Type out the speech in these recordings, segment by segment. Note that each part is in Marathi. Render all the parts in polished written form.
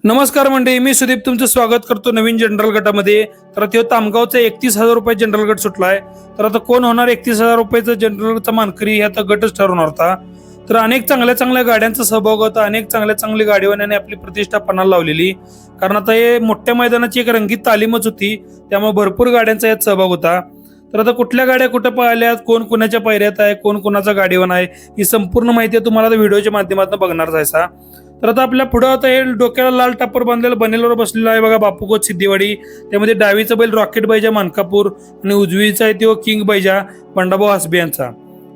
नमस्कार मंडळी, मी सुदीप तुमचं स्वागत करतो नवीन जनरल गटामध्ये. तर तो तामगावचा 31,000 रुपये जनरल गट सुटलाय. तर आता कोण होणार 31,000 रुपयाचा जनरलचा मानकरी हे आता गटच ठरवणार होता. तर अनेक चांगल्या चांगल्या गाड्यांचा सहभाग होता. अनेक चांगल्या गाडीवाल्याने आपली प्रतिष्ठा पणाला लावलेली. कारण आता हे मोठ्या मैदानाची एक रंगीत तालीमच होती, त्यामुळे भरपूर गाड्यांचा यात सहभाग होता. तर आता कुठल्या गाड्या कुठं पाहिल्यात, कोण कुणाच्या पायऱ्यात आहे, कोण कुणाचा गाडीवान आहे, ही संपूर्ण माहिती तुम्हाला व्हिडिओच्या माध्यमातून बघणार जायचा. तर आता आपल्या पुढे आता हे डोक्याला लाल टापर बांधलेलं बनेलवर बसलेला आहे बघा बापूकोच सिद्धीवाडी. त्यामध्ये डावीचा बैल रॉकेट बैजा मानकापूर आणि उजवीचा आहे तो किंग बैजा बंडाभाऊ हसबे यांचा.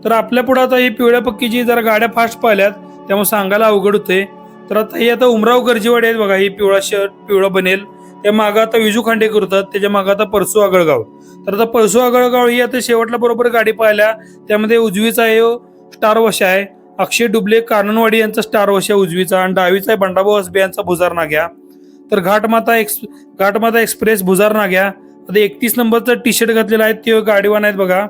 तर आपल्या पुढे आता ही पिवळ्या पक्कीची जरा गाड्या फास्ट पाहिल्यात, त्यामुळे सांगायला अवघड होते. तर आता ही आता उमराव गरजेवाडी आहेत बघा, ही पिवळा शर्ट पिवळा बनेल. त्या मागं आता विजू खांडेकर होतात, त्याच्या मागं आता परसू आगळगाव. तर आता परसू आगळगाव ही आता शेवटला बरोबर गाडी पाहिल्या. त्यामध्ये उजवीचा आहे स्टार वशा आहे, अक्षय डुबले काननवाडी यांचा स्टार वशा उजवीचा, आणि डावीचा आहे बंडाभाऊ हसबे यांचा भुजार नाग्या. तर घाटमाता एक्सप्रेस भुजार नाग्या. आता 31 नंबरचा टी शर्ट घातलेला आहे ते गाडीवान आहेत बघा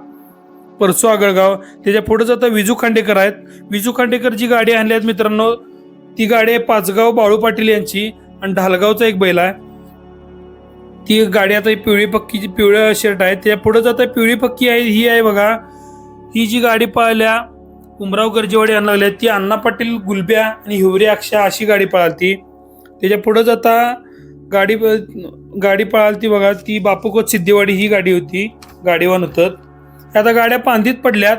परसू आगळगाव. त्याच्या पुढे आता विजू खांडेकर आहेत. विजू खांडेकर जी गाडी आणली आहेत मित्रांनो, ती गाडी आहे पाचगाव बाळू पाटील यांची, आणि ढालगावचा एक बैल आहे. ती गाडी आता पिवळी पक्कीची पिवळ्या शर्ट आहे. त्या पुढे आता पिवळी पक्की आहे ही आहे बघा. ही जी गाडी पाहिल्या उमराव गरजेवाडी आणू लागल्या ती अण्णा पाटील गुलब्या आणि हिवरे अक्षा अशी गाडी पळालती. त्याच्या पुढे जाता गाडी पळालती बघा ती बापूकोच सिद्धीवाडी ही गाडी होती, गाडीवान होतं. आता गाड्या पांदीत पडल्यात,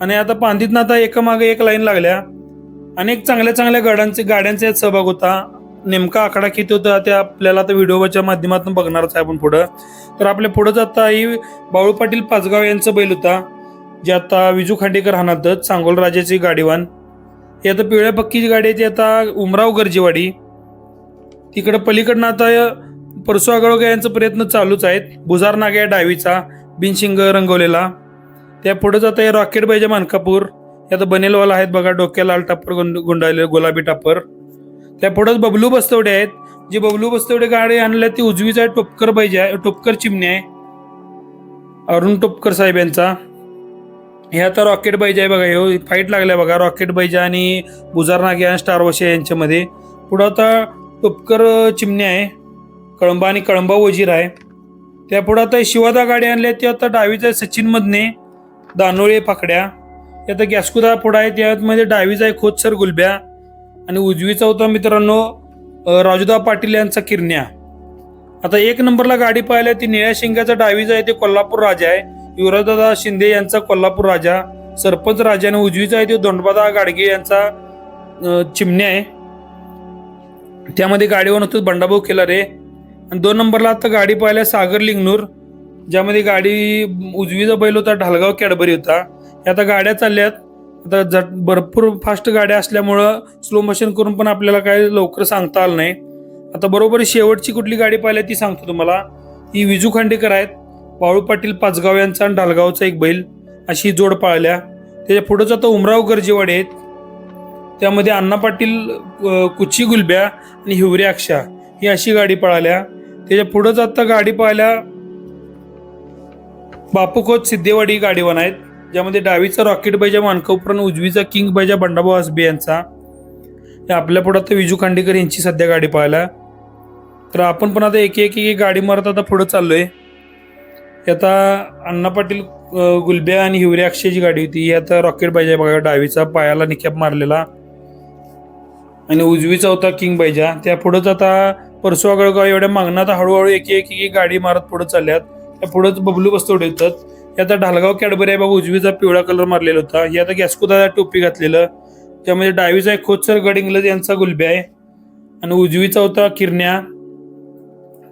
आणि आता पांदीतनं आता एकामागे एक लाईन लागल्या. अनेक चांगल्या गाड्यांचा यात सहभाग होता. नेमका आकडा किती होता ते आपल्याला आता व्हिडिओच्या माध्यमातून बघणारच आहे आपण पुढं. तर आपल्या पुढं जाता ही बाळू पाटील पाचगाव यांचा बैल होता, जे आता विजू खांडेकर हाणात सांगोल राजाची गाडीवान. ही आता पिवळ्या पक्कीची गाडी आहे ती आता उमराव गरजेवाडी. तिकडं पलीकडनं आता परसू आगळगाव यांचा प्रयत्न चालूच आहेत. भुजार नाग्या डावीचा बिनशिंग रंगवलेला. त्या पुढे जाता हे रॉकेट बैजा मानकापूर. हे आता बनेलवाला आहेत बघा, डोक्याला लाल टापर गुंडाळले गुलाबी टापर. त्या पुढेच बबलू बस्तवडे आहेत. जी बबलू बस्तवडे गाडी आणल्या ती उजवीचा आहे टोपकर बैजा आहे, टोपकर चिमणी आहे अरुण टोपकर साहेब यांचा. हे आता रॉकेट बैजा आहे बघा, हे फाईट लागल्या बघा रॉकेट बैजा आणि बुजार नागे आणि स्टार वशा यांच्यामध्ये. पुढं आता टोपकर चिमणी आहे, कळंबा आणि कळंबा वजीर आहे. त्या पुढं आता शिवादा गाडी आणली ती आता डावीचा आहे सचिन मधने दानोळे फाकड्या. हे आता गॅस्कुदा पुढं आहे, त्यामध्ये डावीचा आहे खोतसर गुलब्या, आणि उजवीचा होता मित्रांनो राजूदा पाटील यांचा किरण्या. आता 1 नंबरला गाडी पाहिल्या ती निळ्या शिंगाचा डावीचा आहे ते कोल्हापूर राजा आहे, युवराजदादा शिंदे यांचा कोल्हापूर राजा सरपंच राजा, आणि उजवीचा आहे ते दोंडबादा गाडगे यांचा चिमण्या आहे. त्यामध्ये गाडीवर होतो बंडाभाऊ केलारे. आणि 2 नंबरला आता गाडी पाहिल्या सागर लिंगनूर, ज्यामध्ये गाडी उजवीचा बैल होता ढालगाव कॅडबरी होता. हे आता गाड्या चालल्यात. आता भरपूर फास्ट गाड्या असल्यामुळं स्लो मोशन करून पण आपल्याला काय लवकर सांगता आलं नाही. आता बरोबर शेवटची कुठली गाडी पाहिल्या ती सांगतो तुम्हाला. ही विजू खांडेकर आहेत, बाळू पाटील पाचगाव यांचा आणि ढालगावचा एक बैल अशी जोड पाळल्या. त्याच्या पुढेच आता उमराव गरजेवाडी आहेत, त्यामध्ये अण्णा पाटील कुची गुलब्या आणि हिवरे अक्षा ही अशी गाडी पळाल्या. त्याच्या पुढेच आता गाडी पाहिल्या बापूखोत सिद्धेवाडी गाडीवान आहेत, ज्यामध्ये डावीचा रॉकेट बैजा मानकापूर आणि उजवीचा किंग बैजा बंडाभाऊ हसबे यांचा. आपल्या पुढे आता विजू खांडेकर यांची सध्या गाडी पाहायला. तर आपण पण आता एक गाडी मारत आता पुढे चाललोय. आता अण्णा पाटील गुलब्या आणि हिवरे अक्षयची गाडी होती. ही आता रॉकेट बैजा बघा, डावीचा पायाला निकॅप मारलेला, आणि उजवीचा होता किंग बैजा. त्या पुढेच आता परसू आगळगाव एवढ्या मागण्यात हळूहळू एक गाडी मारत पुढे चालल्यात. त्या पुढेच बबलू बस्तवडे येतात. हे आता ढालगाव कॅडबरी आहे बघा, उजवीचा पिवळा कलर मारलेला होता. हे आता गॅस्कुदा टोपी घातलेलं, त्यामध्ये डावीचा एक खोतसर गड इंग्लज यांचा गुलब्या आहे, आणि उजवीचा होता किरण्या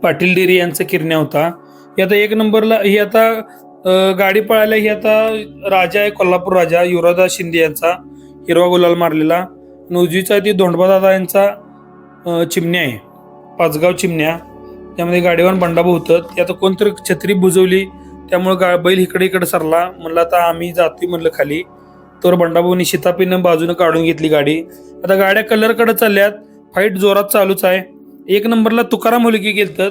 पाटील डेरी यांचा किरण्या होता. हे आता 1 नंबरला ही आता गाडी पळायला ही आता राजा आहे कोल्हापूर राजा युवराजदादा शिंदे यांचा हिरवा गुलाल मारलेला, आणि उजवीचा ती दोंडबादादा यांचा चिमण्या आहे पाचगाव चिमण्या. त्यामध्ये गाडीवान बंडाभाऊ होतं. ते आता कोणतरी छत्री बुजवली, त्यामुळे बैल इकडे सरला. म्हणलं आता आम्ही जातोय म्हणलं खाली, तर बंडाभाऊनी शितापीनं बाजूनं काढून घेतली गाडी. आता गाड्या कलरकडे चालल्यात, फाईट जोरात चालूच आहे. 1 नंबरला तुकाराम मुलगी गेलतात,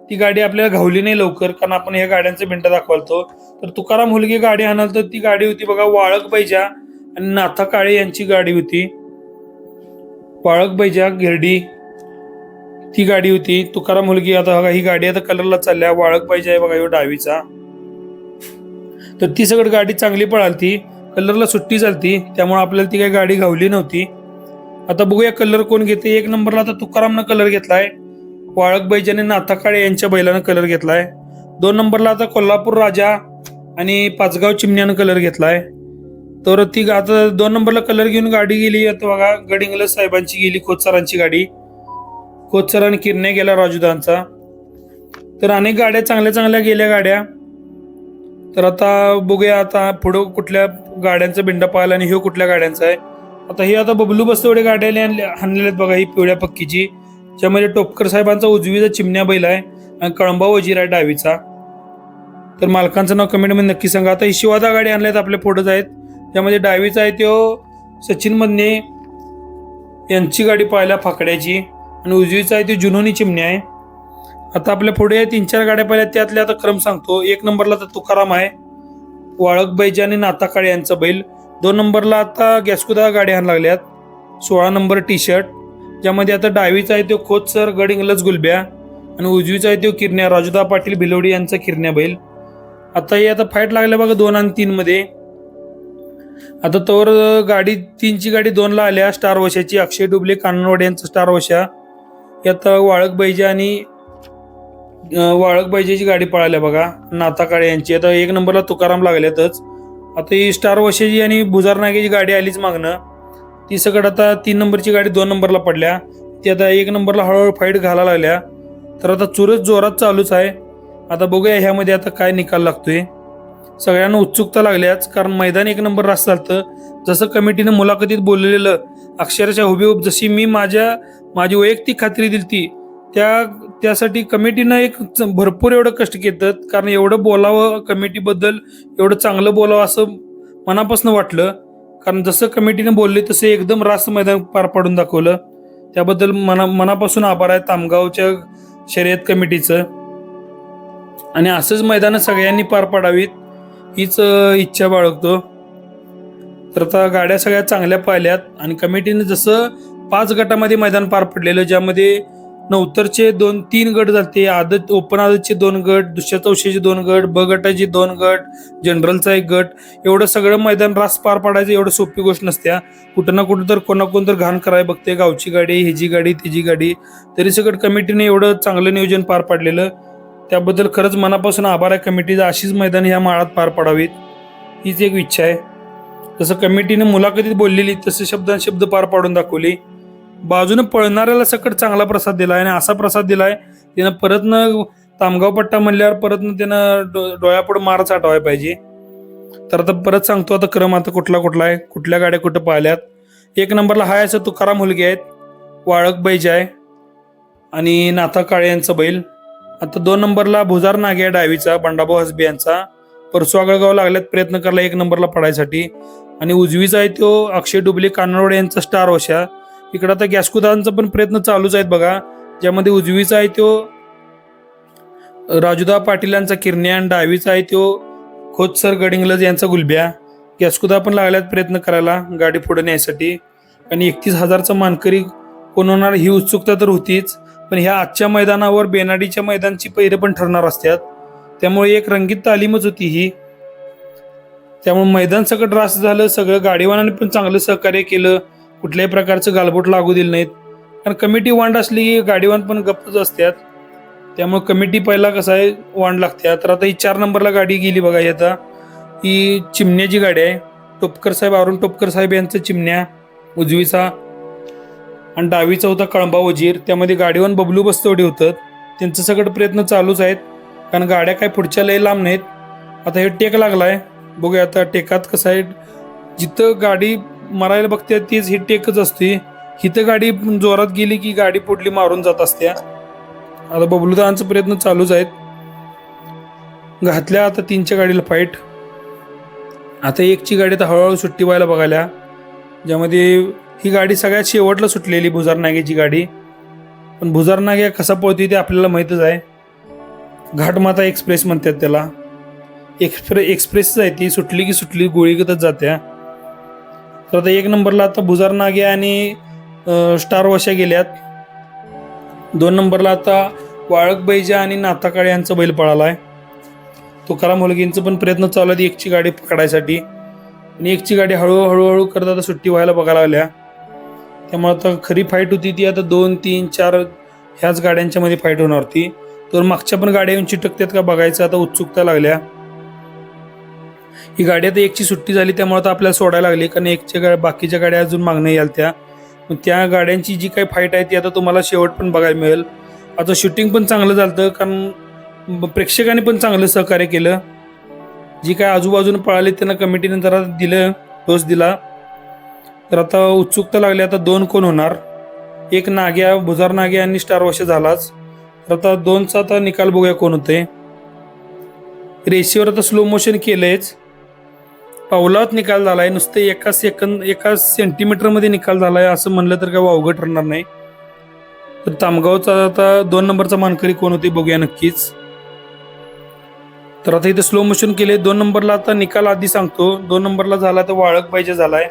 ती गाडी आपल्याला घावली नाही लवकर, कारण आपण ह्या गाड्यांचे मिनटं दाखवतो. तर तुकाराम मुलगी गाडी आणाल तर ती गाडी होती बघा वाळक बैजा आणि नाथा काळे यांची गाडी होती. वाळक बैजा गिरडी. ती गाडी होती तुकाराम मुलगी. आता बघा ही गाडी आता कलरला चालल्या, वाळक पाहिजे आहे बघा ह्यो डावीचा. तर ती सगळी गाडी चांगली पळालती, कलरला सुट्टी चालती, त्यामुळे आपल्याला ती काही गाडी घावली नव्हती. आता बघूया कलर कोण घेते. 1 नंबरला आता तुकारामनं कलर घेतलाय, वाळक बैजाने नाथा काळे यांच्या बैलानं कलर घेतलाय. 2 नंबरला आता कोल्हापूर राजा आणि पाचगाव चिमण्यानं कलर घेतलाय. तर ती आता 2 नंबरला कलर घेऊन गाडी गेली. आता बघा गडिंगलज साहेबांची गेली, खोतसरांची गाडी. खोतसर आणि किरणे गेला राजूदांचा. तर अनेक गाड्या चांगल्या चांगल्या गेल्या गाड्या. तर आता बघूया आता पुढं कुठल्या गाड्यांचा बिंडा पाहिला आणि ह्यो कुठल्या गाड्यांचा आहे. आता ही आता बबलू बस्तवडे गाड्या आणलेल्या आहेत बघा, ही पिवळ्या पक्कीची, ज्यामध्ये टोपकर साहेबांचा उजवीचा चिमण्या बैल आहे आणि कळंबा वजीर आहे डावीचा. तर मालकांचं नाव कमेंटमध्ये नक्की सांगा. आता ही शिवादा गाडी आणल्यात आपल्या पुढंच आहेत, त्यामध्ये डावीचा आहे तो सचिन मधने यांची गाडी पाहिल्या फाकड्याची आणि उजवीचा आहे तो जुनोनी चिमण्या आहे. आता आपल्या पुढे 3-4 गाड्या पाहिल्या, त्यातल्या आता क्रम सांगतो. 1 नंबरला तर तुकाराम आहे, वाळक बैजे आणि नाथा काळे यांचा बैल. 2 नंबरला आता गॅस्कुदा गाड्या आणायला लागल्यात, 16 नंबर टी शर्ट, ज्यामध्ये आता डावीचा आहे तो खोतसर गडिंगलज गुलब्या आणि उजवीचा आहे तो किरण्या राजूदा पाटील भिलवडी यांचा किरण्या बैल. आता हे आता फाईट लागल्या बघा 2 आणि 3 मध्ये. आता तोवर गाडी 3ची गाडी 2ला आल्या, स्टार वशाची अक्षय डुबले काननवाड यांचा स्टार वशा. यात वाळक बैजा आणि वाळक बैजेची गाडी पळाल्या बघा, नाथा काळे यांची. आता 1 नंबरला तुकाराम लागल्यातच. आता ही स्टार वशाची आणि भुजार नागेची गाडी आलीच मागणं, ती सगळं आता 3 नंबरची गाडी 2 नंबरला पडल्या. ती आता 1 नंबरला हळूहळू फाईट घालायला लागल्या. तर आता चुरस जोरात चालूच आहे. आता बघूया ह्यामध्ये आता काय निकाल लागतोय. सगळ्यांना उत्सुकता लागल्याच, कारण मैदान 1 नंबर रास्त चालतं. जसं कमिटीने मुलाखतीत बोललेलं अक्षरशः हुबेहूब जशी मी माझी वैयक्तिक खात्री दिली ती, त्यासाठी कमिटीनं एक भरपूर एवढं कष्ट घेतात, कारण एवढं बोलावं कमिटीबद्दल, एवढं चांगलं बोलावं असं मनापासून वाटलं. कारण जसं कमिटीने बोलले तसं एकदम रास्त मैदान पार पाडून दाखवलं. त्याबद्दल मनापासून आभार आहे तामगावच्या शर्यत कमिटीचं. आणि असंच मैदान सगळ्यांनी पार पाडावीत हीच इच्छा बाळगतो. तर आता गाड्या सगळ्या चांगल्या पाहिल्यात आणि कमिटीने जसं 5 गटामध्ये मैदान पार पडलेलं, ज्यामध्ये नवतरचे 2-3 गट झाले, आदत ओपन आदतचे 2 गट, दुसऱ्या चौशाचे 2 गट, ब गटाचे 2 गट, जनरलचा 1 गट, एवढं सगळं मैदान रास पार पाडायचं एवढं सोपी गोष्ट नसत्या. कुठं ना कुठं तर कोण तर घाण करायला बघते, गावची गाडी, हिची गाडी, तिची गाडी. तरी सगळं कमिटीने एवढं चांगलं नियोजन पार पाडलेलं, त्याबद्दल खरंच मनापासून आभार आहे कमिटीचा. अशीच मैदान ह्या माळात पार पाडावीत हीच एक इच्छा आहे. जसं कमिटीने मुलाखतीत बोललेली तसं शब्द पार पाडून दाखवली. बाजूने पळणाऱ्याला सकट चांगला प्रसाद दिलाय आणि असा प्रसाद दिलाय त्यानं परतनं तामगाव पट्टा म्हणल्यावर परतनं त्यानं डोळ्यापुढे मार चाटवाय पाहिजे. तर आता परत सांगतो आता क्रम आता कुठला आहे, कुठल्या गाड्या कुठं पाहिल्यात. 1 नंबरला हाय असं तुकाराम मुलगे आहेत, वाळक बैज आहे आणि नाथा काळे यांचा बैल. आता 2 नंबरला भुजार नागे डावीचा बंडाभाऊ हसबे यांचा. परसू आगळगाव लागल्यात प्रयत्न करायला 1 नंबरला पडायसाठी. आणि उजवीचा आहे तो अक्षय डुबले काननवाड यांचा स्टार वशा. इकडं आता गॅस्कुदांचा पण प्रयत्न चालूच आहेत बघा, ज्यामध्ये उजवीचा आहे तो राजूदा पाटील यांचा किरण्या आणि डावीचा आहे तो खोतसर गडिंगलज यांचा गुलब्या. गॅस्कुदा पण लागल्यात प्रयत्न करायला गाडी पुढे न्यायसाठी. आणि 31,000चा मानकरी कोण होणार ही उत्सुकता तर होतीच, पण ह्या आजच्या मैदानावर बेनाडीच्या मैदानची पैरे पण ठरणार असतात, त्यामुळे एक रंगीत तालीमच होती ही. त्यामुळे मैदान सगळं रास्त झालं, सगळं गाडीवानाने पण चांगलं सहकार्य केलं, कुठल्याही प्रकारचं गालबोट लागू दिलं नाहीत. कारण कमिटी वांड असली की गाडीवान पण गप्पच असतात, त्यामुळे कमिटी पहिला कसं आहे वांड लागते. तर आता ही 4 नंबरला गाडी गेली बघा. आता ही चिमण्याची गाडी आहे, टोपकर साहेब अरुण टोपकर साहेब यांचं चिमण्या उजवीचा आणि डावीचा होता कळंबा वजीर. त्यामध्ये गाडीवान बबलू बस्तवडे होतं, त्यांचं सगळं प्रयत्न चालूच आहेत, कारण गाड्या काय पुढच्या लय लांब नाहीत. आता हे टेक लागलाय, बघूया आता टेकात कसं आहे, जिथं गाडी मरायला बघते तीच ही टेकच असते. हिथं गाडी जोरात गेली की गाडी पुढली मारून जात असते. आता बबलूदांचा प्रयत्न चालूच आहेत. घातल्या आता 3च्या गाडीला फाईट. आता 1ची गाडी तर हळूहळू सुट्टी व्हायला बघायला, ज्यामध्ये ही गाडी सगळ्यात शेवटला सुटलेली भुजार नागेची गाडी. पण भुजार नागे कसा पळतोय ते आपल्याला माहीतच आहे. घाटमाता एक्सप्रेस म्हणतात त्याला, एक्सप्रेसच आहे ती, सुटली की सुटली गोळीगतच जात्या. तर आता 1 नंबरला आता भुजार नागे आणि स्टार वशा गेल्यात. 2 नंबरला आता वाळक बैजा आणि नाताकाळे यांचा बैल पळाला आहे. तुकाराम होलगेंचं पण प्रयत्न चालू आहेत एकची गाडी पकडायसाठी आणि एकची गाडी हळूहळू करत आता सुट्टी व्हायला बघायला लागल्या. त्यामुळे आता खरी फाईट होती ती आता 2, 3, 4 ह्याच गाड्यांच्या मध्ये फाईट होणार होती. तर मागच्या पण गाड्या येऊन चिटकतात का बघायचं आता उत्सुकता लागल्या. ही गाडी आता एकची सुट्टी झाली त्यामुळे आता आपल्याला सोडायला लागली, कारण एकच्या बाकीच्या गाड्या अजून मागणं याल त्या गाड्यांची जी काही फाईट आहे ती आता तुम्हाला शेवट पण बघायला मिळेल. आता शूटिंग पण चांगलं झालं कारण प्रेक्षकांनी पण चांगलं सहकार्य केलं. जी काय आजूबाजूने पळाली त्यांना कमिटीने जरा दिलं, डोस दिला. तर आता उत्सुकता लागली आता 2 कोण होणार. एक नाग्या, भुजार नाग्या आणि स्टार वॉश झालाच. तर आता 2चा आता निकाल बघूया कोण होते. रेषेवर आता स्लो मोशन केलंयच, पावलात निकाल झालाय. नुसतं एका सेंटीमीटर मध्ये निकाल झालाय असं म्हणलं तर काय वावगं ठरणार नाही. तर तामगावचा आता 2 नंबरचा मानकरी कोण होते बघूया नक्कीच. तर आता इथे स्लो मोशन केले. 2 नंबरला आता निकाल आधी सांगतो. 2 नंबरला झाला तर वाळक पाहिजे झालाय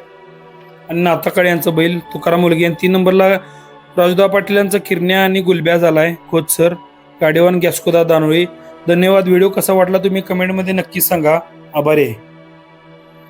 आणि नाताकाळे यांचा बैल तुकाराम मुलगे. आणि 3 नंबरला राजूदा पाटील यांचा किरण्या आणि गुलब्या झालाय खोत सर. गाडीवान गॅस्कोदा दानोळी. धन्यवाद. व्हिडिओ कसा वाटला तुम्ही कमेंटमध्ये नक्कीच सांगा. आभारी आहे.